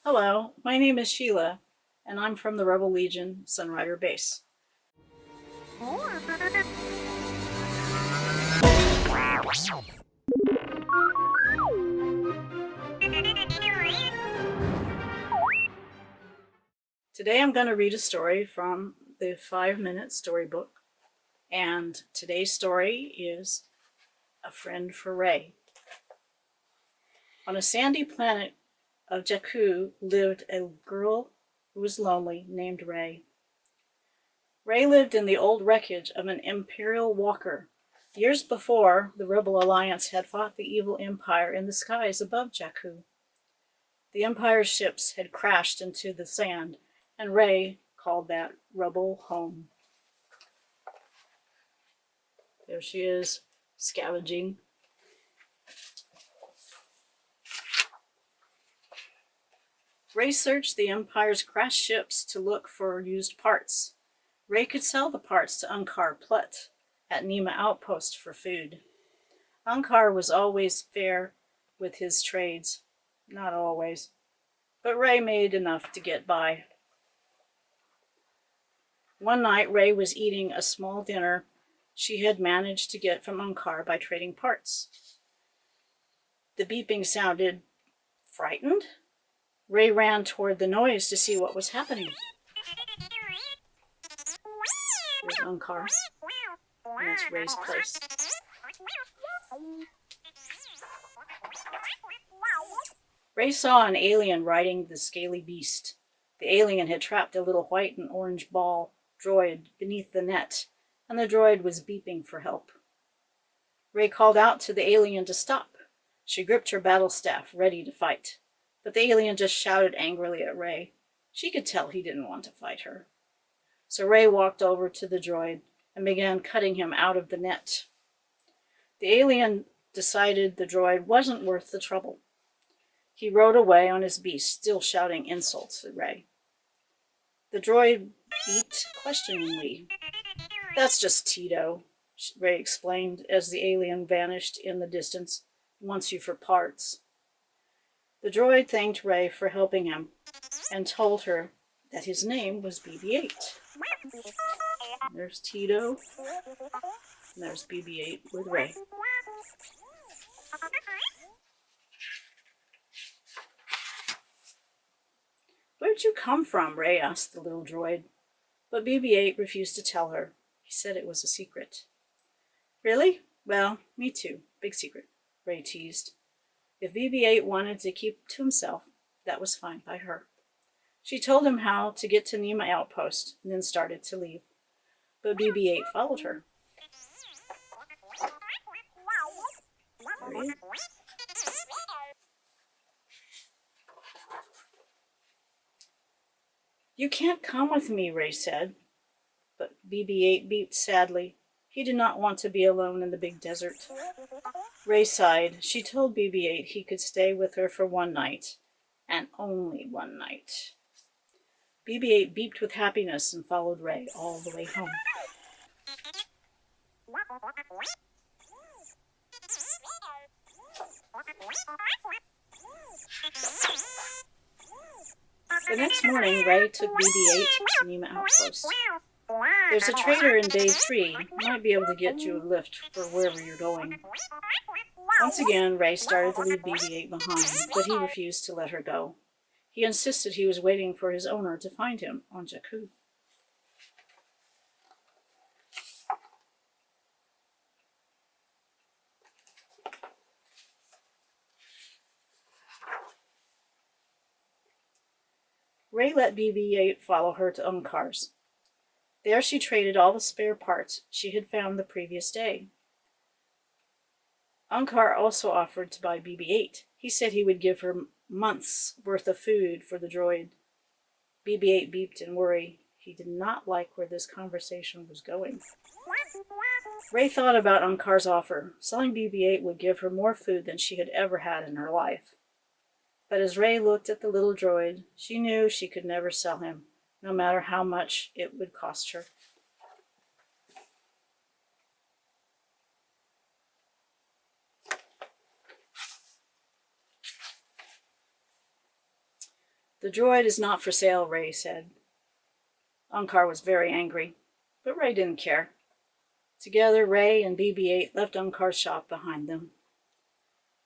Hello, my name is Sheila, and I'm from the Rebel Legion Sunrider Base. Today I'm going to read a story from the 5-minute storybook, and today's story is A Friend for Rey. On a sandy planet of Jakku lived a girl who was lonely named Rey. Rey lived in the old wreckage of an Imperial walker. Years before, the Rebel Alliance had fought the evil Empire in the skies above Jakku. The Empire's ships had crashed into the sand, and Rey called that Rebel home. There she is, scavenging. Rey searched the Empire's crashed ships to look for used parts. Rey could sell the parts to Unkar Plutt at Nema Outpost for food. Unkar was always fair with his trades. Not always. But Rey made enough to get by. One night, Rey was eating a small dinner she had managed to get from Unkar by trading parts. The beeping sounded frightened. Rey ran toward the noise to see what was happening. There's Unkar. And that's Rey's place. Rey saw an alien riding the scaly beast. The alien had trapped a little white and orange ball droid beneath the net, and the droid was beeping for help. Rey called out to the alien to stop. She gripped her battle staff, ready to fight. But the alien just shouted angrily at Rey. She could tell he didn't want to fight her. So Rey walked over to the droid and began cutting him out of the net. The alien decided the droid wasn't worth the trouble. He rode away on his beast, still shouting insults at Rey. The droid beeped questioningly. "That's just Tito," Rey explained as the alien vanished in the distance. "Wants you for parts." The droid thanked Rey for helping him and told her that his name was BB-8. There's Tito, and there's BB-8 with Rey. "Where'd you come from?" Rey asked the little droid. But BB-8 refused to tell her. He said it was a secret. "Really? Well, me too. Big secret," Rey teased. If BB-8 wanted to keep to himself, that was fine by her. She told him how to get to Nema Outpost and then started to leave. But BB-8 followed her. "You can't come with me," Rey said. But BB-8 beeped sadly. He did not want to be alone in the big desert. Rey sighed. She told BB-8 he could stay with her for one night, and only one night. BB-8 beeped with happiness and followed Rey all the way home. The next morning, Rey took BB-8 to Nema Outpost. "There's a trader in Bay 3. Might be able to get you a lift for wherever you're going." Once again, Rey started to leave BB-8 behind, but he refused to let her go. He insisted he was waiting for his owner to find him on Jakku. Rey let BB-8 follow her to Unkar's. There she traded all the spare parts she had found the previous day. Unkar also offered to buy BB-8. He said he would give her months' worth of food for the droid. BB-8 beeped in worry. He did not like where this conversation was going. Rey thought about Unkar's offer. Selling BB-8 would give her more food than she had ever had in her life. But as Rey looked at the little droid, she knew she could never sell him, no matter how much it would cost her. The droid is not for sale, Ray said. Unkar was very angry, but Ray didn't care. Together, Ray and BB-8 left Unkar's shop behind them.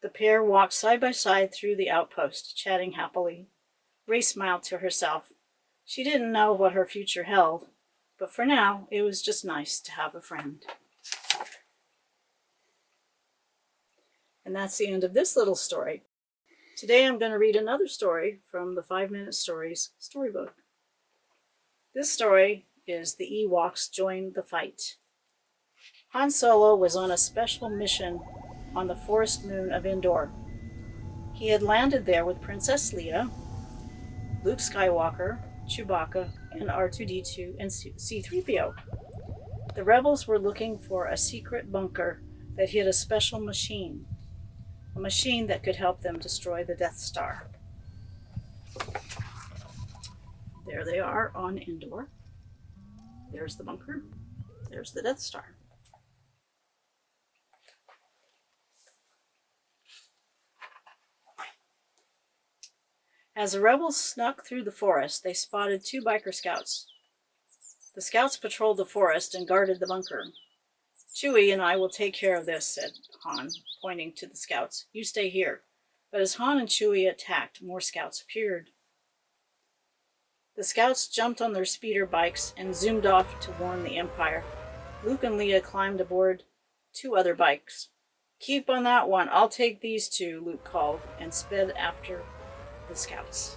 The pair walked side by side through the outpost, chatting happily. Ray smiled to herself. She didn't know what her future held, but for now, it was just nice to have a friend. And that's the end of this little story. Today I'm going to read another story from the 5-Minute Stories storybook. This story is The Ewoks Join the Fight. Han Solo was on a special mission on the forest moon of Endor. He had landed there with Princess Leia, Luke Skywalker, Chewbacca, and R2-D2 and C-3PO. The rebels were looking for a secret bunker that hid a special machine, a machine that could help them destroy the Death Star. There they are on Endor. There's the bunker. There's the Death Star. As the rebels snuck through the forest, they spotted 2 biker scouts. The scouts patrolled the forest and guarded the bunker. Chewie and I will take care of this, said Han, pointing to the scouts. You stay here. But as Han and Chewie attacked, more scouts appeared. The scouts jumped on their speeder bikes and zoomed off to warn the Empire. Luke and Leia climbed aboard 2 other bikes. Keep on that one. I'll take these 2, Luke called, and sped after the scouts.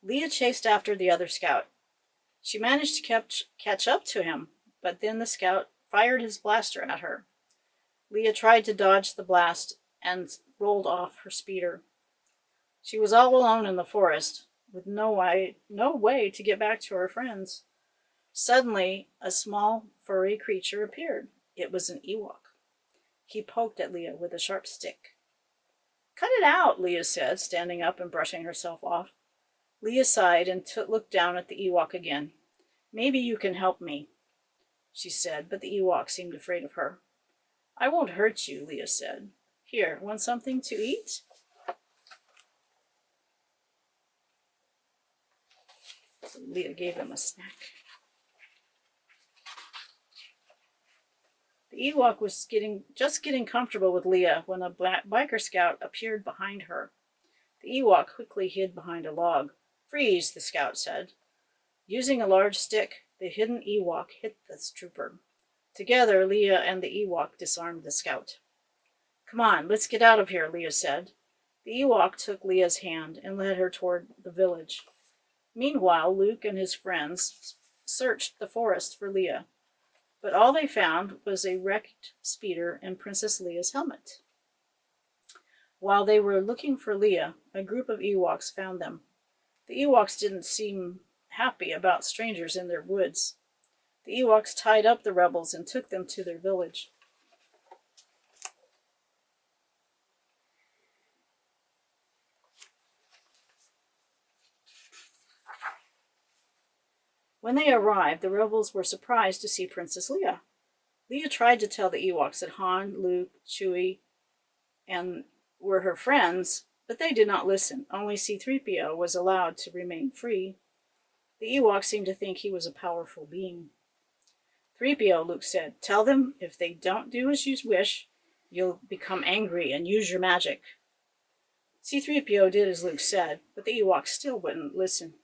Leia chased after the other scout. She managed to catch up to him, but then the scout fired his blaster at her. Leia tried to dodge the blast and rolled off her speeder. She was all alone in the forest, with no way to get back to her friends. Suddenly, a small, furry creature appeared. It was an Ewok. He poked at Leia with a sharp stick. Cut it out, Leia said, standing up and brushing herself off. Leia sighed and looked down at the Ewok again. Maybe you can help me, she said, but the Ewok seemed afraid of her. I won't hurt you, Leia said. Here, want something to eat? So Leia gave him a snack. The Ewok was just getting comfortable with Leia when a biker scout appeared behind her. The Ewok quickly hid behind a log. Freeze, the scout said. Using a large stick, the hidden Ewok hit the trooper. Together, Leia and the Ewok disarmed the scout. Come on, let's get out of here, Leia said. The Ewok took Leia's hand and led her toward the village. Meanwhile, Luke and his friends searched the forest for Leia, but all they found was a wrecked speeder and Princess Leia's helmet. While they were looking for Leia, a group of Ewoks found them. The Ewoks didn't seem happy about strangers in their woods. The Ewoks tied up the rebels and took them to their village. When they arrived, the rebels were surprised to see Princess Leia. Leia tried to tell the Ewoks that Han, Luke, Chewie, and were her friends, but they did not listen. Only C-3PO was allowed to remain free. The Ewoks seemed to think he was a powerful being. 3PO, Luke said, tell them if they don't do as you wish, you'll become angry and use your magic. C-3PO did as Luke said, but the Ewoks still wouldn't listen.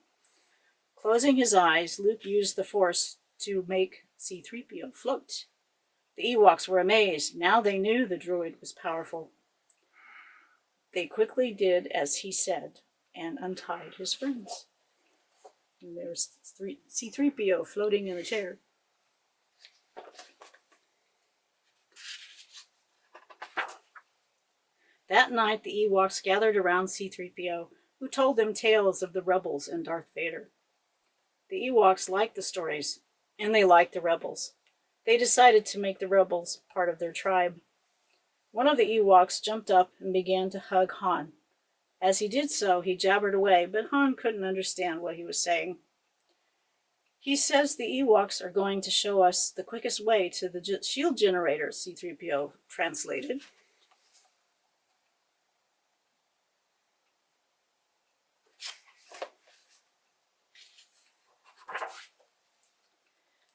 Closing his eyes, Luke used the Force to make C-3PO float. The Ewoks were amazed. Now they knew the droid was powerful. They quickly did as he said and untied his friends. And there's C-3PO floating in a chair. That night, the Ewoks gathered around C-3PO, who told them tales of the rebels and Darth Vader. The Ewoks liked the stories, and they liked the rebels. They decided to make the rebels part of their tribe. One of the Ewoks jumped up and began to hug Han. As he did so, he jabbered away, but Han couldn't understand what he was saying. He says the Ewoks are going to show us the quickest way to the shield generator, C-3PO translated.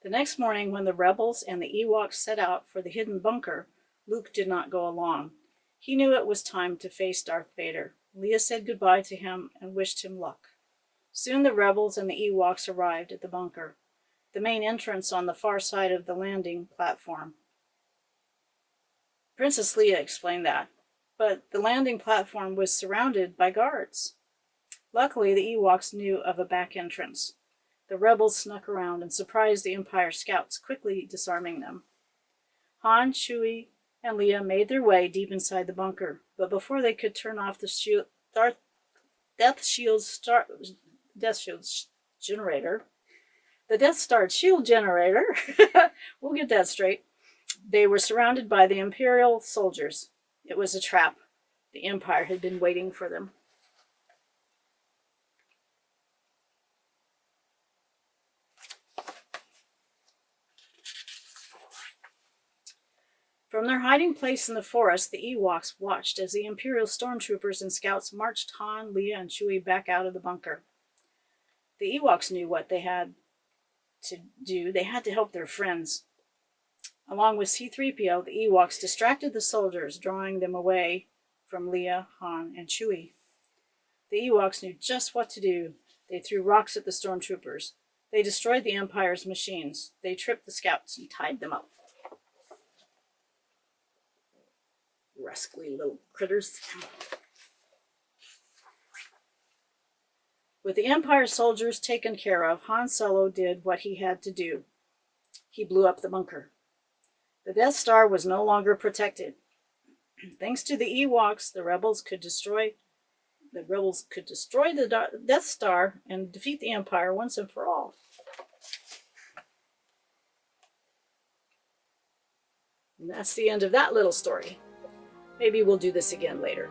The next morning, when the rebels and the Ewoks set out for the hidden bunker, Luke did not go along. He knew it was time to face Darth Vader. Leia said goodbye to him and wished him luck. Soon the rebels and the Ewoks arrived at the bunker, the main entrance on the far side of the landing platform. Princess Leia explained that, but the landing platform was surrounded by guards. Luckily, the Ewoks knew of a back entrance. The rebels snuck around and surprised the Empire scouts, quickly disarming them. Han, Chewie, and Leia made their way deep inside the bunker, but before they could turn off the Death Star shield generator, we'll get that straight, they were surrounded by the Imperial soldiers. It was a trap. The Empire had been waiting for them. From their hiding place in the forest, the Ewoks watched as the Imperial stormtroopers and scouts marched Han, Leia, and Chewie back out of the bunker. The Ewoks knew what they had to do. They had to help their friends. Along with C-3PO, the Ewoks distracted the soldiers, drawing them away from Leia, Han, and Chewie. The Ewoks knew just what to do. They threw rocks at the stormtroopers. They destroyed the Empire's machines. They tripped the scouts and tied them up. Rascally little critters. With the Empire soldiers taken care of, Han Solo did what he had to do. He blew up the bunker. The Death Star was no longer protected. Thanks to the Ewoks, the rebels could destroy the Death Star and defeat the Empire once and for all. And that's the end of that little story. Maybe we'll do this again later.